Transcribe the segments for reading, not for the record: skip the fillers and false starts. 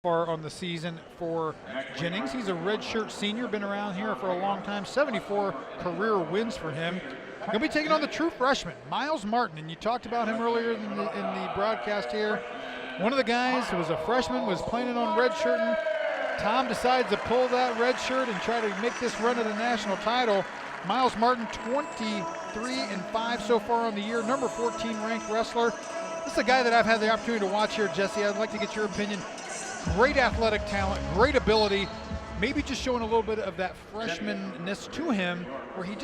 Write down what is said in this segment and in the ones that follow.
far on the season for Jennings. He's a redshirt senior, been around here for a long time. 74 career wins for him. He'll be taking on the true freshman, Miles Martin, and you talked about him earlier in the broadcast here. One of the guys who was a freshman was planning on redshirting. Tom decides to pull that red shirt and try to make this run at a national title. Miles Martin, 23-5 so far on the year, number 14 ranked wrestler. This is a guy that I've had the opportunity to watch here, Jesse. I'd like to get your opinion. Great athletic talent, great ability. Maybe just showing a little bit of that freshman-ness to him, where he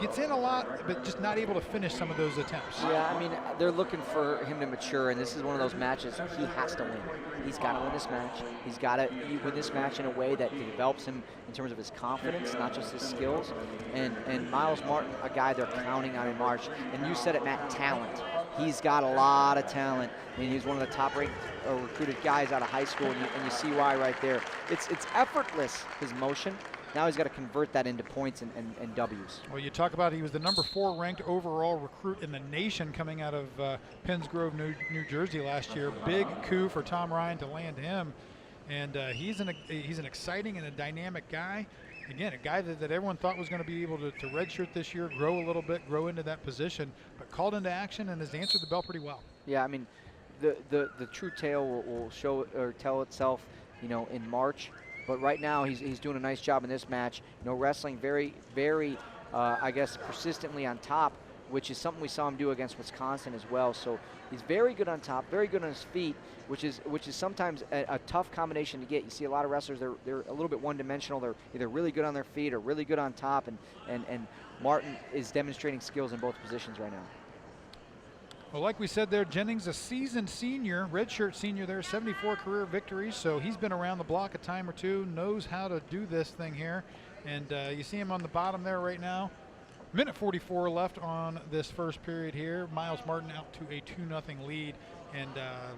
gets in a lot, but just not able to finish some of those attempts. Yeah, I mean, they're looking for him to mature, and this is one of those matches he has to win. He's got to win this match. He's got to win this match in a way that develops him in terms of his confidence, not just his skills. And Miles Martin, a guy they're counting on in March. And you said it, Matt, talent. He's got a lot of talent. I mean, he's one of the top-ranked recruited guys out of high school, and you see why right there. It's effortless, his motion. Now he's got to convert that into points and W's. Well, you talk about he was the number 4 ranked overall recruit in the nation coming out of Penns Grove, New Jersey last year. Big coup for Tom Ryan to land him. And he's an exciting and a dynamic guy. Again, a guy that everyone thought was going to be able to redshirt this year, grow a little bit, grow into that position, but called into action and has answered the bell pretty well. Yeah, I mean, the true tale will show or tell itself, in March. But right now, he's doing a nice job in this match. Wrestling very, very, I guess, persistently on top, which is something we saw him do against Wisconsin as well. So he's very good on top, very good on his feet, which is sometimes a tough combination to get. You see a lot of wrestlers, they're a little bit one-dimensional. They're either really good on their feet or really good on top, and Martin is demonstrating skills in both positions right now. Well, like we said there, Jennings, a seasoned senior, redshirt senior there, 74 career victories, so he's been around the block a time or two, knows how to do this thing here. And you see him on the bottom there right now. Minute 44 left on this first period here. Miles Martin out to a 2-0 lead, and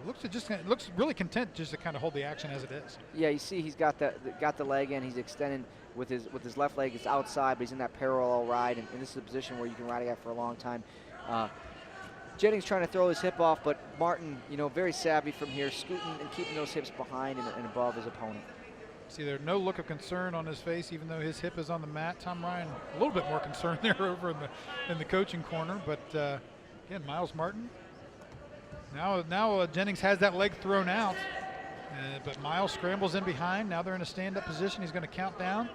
looks really content just to kind of hold the action as it is. Yeah, you see he's got the leg in. He's extending with his left leg. It's outside, but he's in that parallel ride, and this is a position where you can ride a guy for a long time. Jennings trying to throw his hip off, but Martin, very savvy from here, scooting and keeping those hips behind and above his opponent. See, there's no look of concern on his face, even though his hip is on the mat. Tom Ryan, a little bit more concerned there over in the coaching corner. But again, Miles Martin. Now Jennings has that leg thrown out, but Miles scrambles in behind. Now they're in a stand-up position. He's going to count down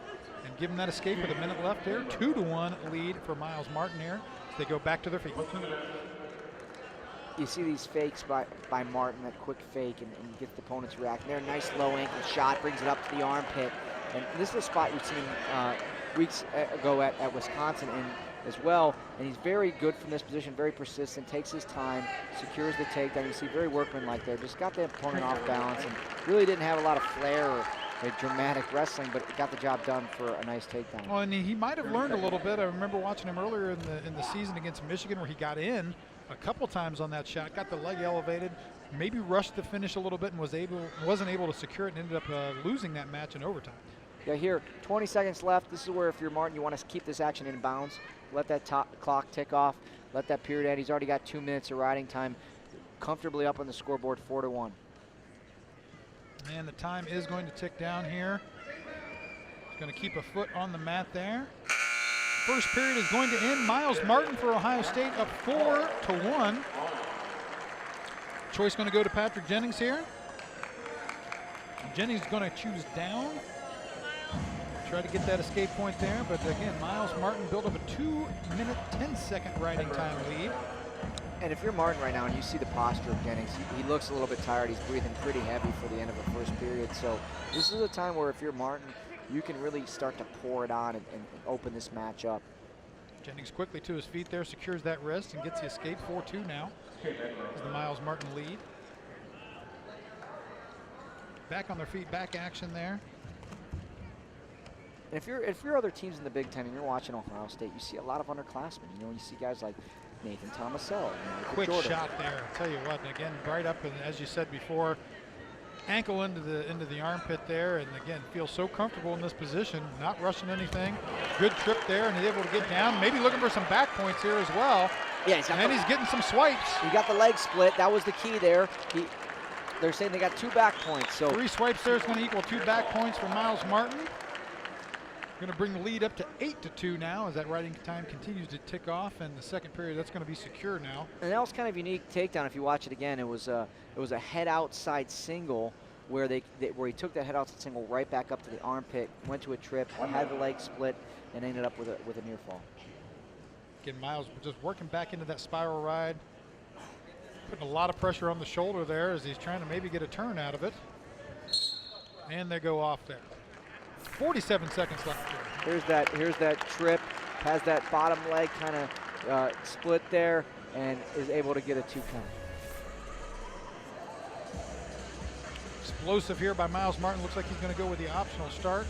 and give him that escape with a minute left here. 2-1 lead for Miles Martin here. They go back to their feet. You see these fakes by Martin, that quick fake, and gets the opponent's reaction. There, nice low ankle shot, brings it up to the armpit. And this is a spot we've seen weeks ago at Wisconsin as well. And he's very good from this position, very persistent, takes his time, secures the takedown. You see very workmanlike there. Just got the opponent off balance and really didn't have a lot of flair or dramatic wrestling, but got the job done for a nice takedown. Well, and he might have learned a little bit. I remember watching him earlier in the season against Michigan, where he got in a couple times on that shot, got the leg elevated, maybe rushed the finish a little bit and wasn't able to secure it, and ended up losing that match in overtime. Yeah, here, 20 seconds left. This is where, if you're Martin, you want to keep this action in bounds. Let that clock tick off. Let that period end. He's already got 2 minutes of riding time, comfortably up on the scoreboard, 4-1. And the time is going to tick down here. He's going to keep a foot on the mat there. First period is going to end. Miles Martin for Ohio State up 4-1. Choice going to go to Patrick Jennings here. Jennings going to choose down. Try to get that escape point there, but again, Miles Martin built up a 2-minute, 10-second riding time lead. And if you're Martin right now and you see the posture of Jennings, he looks a little bit tired. He's breathing pretty heavy for the end of the first period. So this is a time where if you're Martin, you can really start to pour it on and open this match up. Jennings quickly to his feet there, secures that wrist and gets the escape. 4-2 now is the Miles Martin lead. Back on their feet, back action there. And if you're other teams in the Big Ten and you're watching Ohio State, you see a lot of underclassmen. You see guys like Nathan Tomasello. Quick shot there. I'll tell you what, again, right up, and as you said before, ankle into the armpit there, and again, feels so comfortable in this position, not rushing anything. Good trip there, and he's able to get down. Maybe looking for some back points here as well. Yeah, and he's getting some swipes. He got the leg split. That was the key there. they're saying they got 2 back points. So 3 swipes there is going to equal 2 back points for Miles Martin. Going to bring the lead up to 8-2 now as that riding time continues to tick off, and the second period that's going to be secure now. And that was kind of unique takedown. If you watch it again, it was a head outside single where where he took that head outside single right back up to the armpit, went to a trip, had the leg split, and ended up with a near fall. Again, Miles just working back into that spiral ride, putting a lot of pressure on the shoulder there as he's trying to maybe get a turn out of it. And they go off there. 47 seconds left here. Here's that trip, has that bottom leg kind of split there, and is able to get a 2 count. Explosive here by Miles Martin. Looks like he's going to go with the optional start.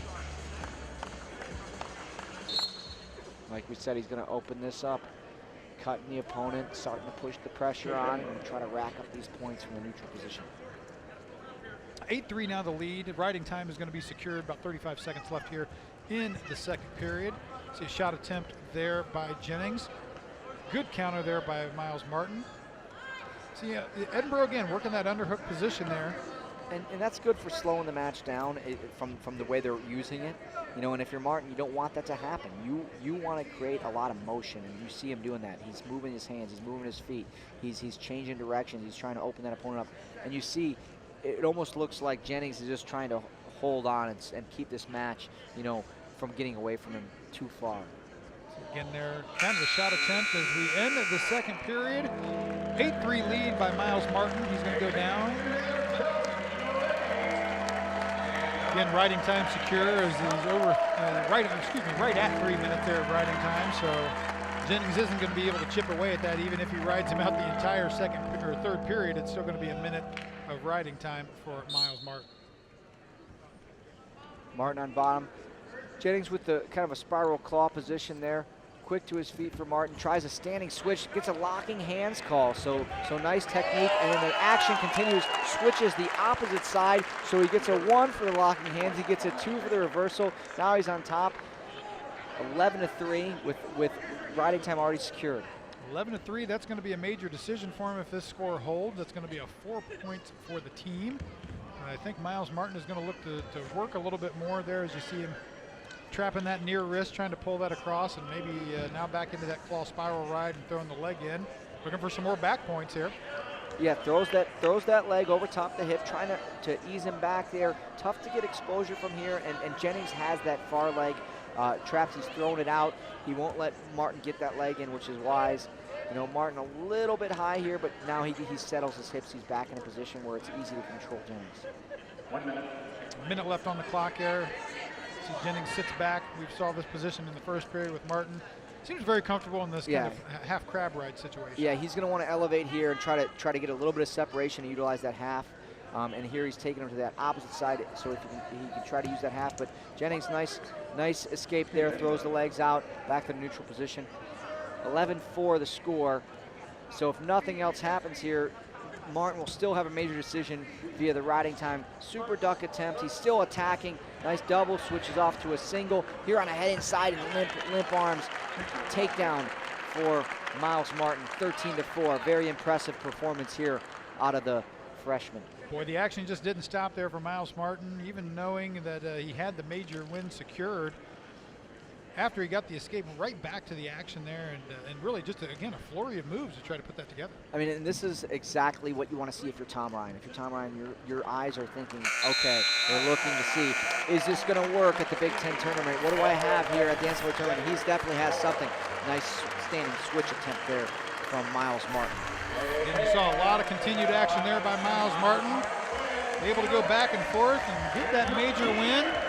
Like we said, he's going to open this up, cutting the opponent, starting to push the pressure on, and try to rack up these points from the neutral position. 8-3 now the lead. Riding time is going to be secured. About 35 seconds left here in the second period. See a shot attempt there by Jennings. Good counter there by Miles Martin. See Edinboro again working that underhook position there. And that's good for slowing the match down from the way they're using it. You know, and if you're Martin, you don't want that to happen. You want to create a lot of motion, and you see him doing that. He's moving his hands, he's moving his feet, he's changing directions, he's trying to open that opponent up. And you see, it almost looks like Jennings is just trying to hold on and keep this match, you know, from getting away from him too far. Again, there, kind of a shot attempt as we end the second period. 8-3 lead by Miles Martin. He's going to go down. Again, riding time secure as he's over, right at 3 minutes there of riding time. So Jennings isn't going to be able to chip away at that, even if he rides him out the entire second or third period. It's still going to be a minute of riding time for Miles Martin. Martin on bottom. Jennings with the kind of a spiral claw position there. Quick to his feet for Martin. Tries a standing switch, gets a locking hands call. So nice technique, and then the action continues. Switches the opposite side, so he gets a 1 for the locking hands. He gets a 2 for the reversal. Now he's on top. 11-3 with riding time already secured. 11-3, that's going to be a major decision for him if this score holds. That's going to be a 4 points for the team. And I think Miles Martin is going to look to work a little bit more there as you see him trapping that near wrist, trying to pull that across, and maybe now back into that claw spiral ride and throwing the leg in. Looking for some more back points here. Yeah, throws that leg over top the hip, trying to ease him back there. Tough to get exposure from here, and Jennings has that far leg trapped. He's throwing it out. He won't let Martin get that leg in, which is wise. You know, Martin a little bit high here, but now he settles his hips. He's back in a position where it's easy to control Jennings. 1 minute. A minute left on the clock there. See Jennings sits back. We saw this position in the first period with Martin. Seems very comfortable in this kind of half crab ride situation. Yeah, he's going to want to elevate here and try to get a little bit of separation and utilize that half. And here he's taking him to that opposite side, so if he can try to use that half. But Jennings, nice escape there, throws the legs out, back to the neutral position. 11-4 the score. So if nothing else happens here, Martin will still have a major decision via the riding time. Super duck attempt. He's still attacking. Nice double, switches off to a single. Here on a head inside and limp arms. Takedown for Miles Martin, 13-4. Very impressive performance here out of the freshman. Boy, the action just didn't stop there for Miles Martin, even knowing that he had the major win secured. After he got the escape, right back to the action there, and really just, again, a flurry of moves to try to put that together. I mean, and this is exactly what you want to see if you're Tom Ryan. If you're Tom Ryan, your eyes are thinking, okay, they're looking to see, is this going to work at the Big Ten tournament? What do I have here at the NCAA tournament? He definitely has something. Nice standing switch attempt there from Miles Martin. And you saw a lot of continued action there by Miles Martin. Able to go back and forth and get that major win.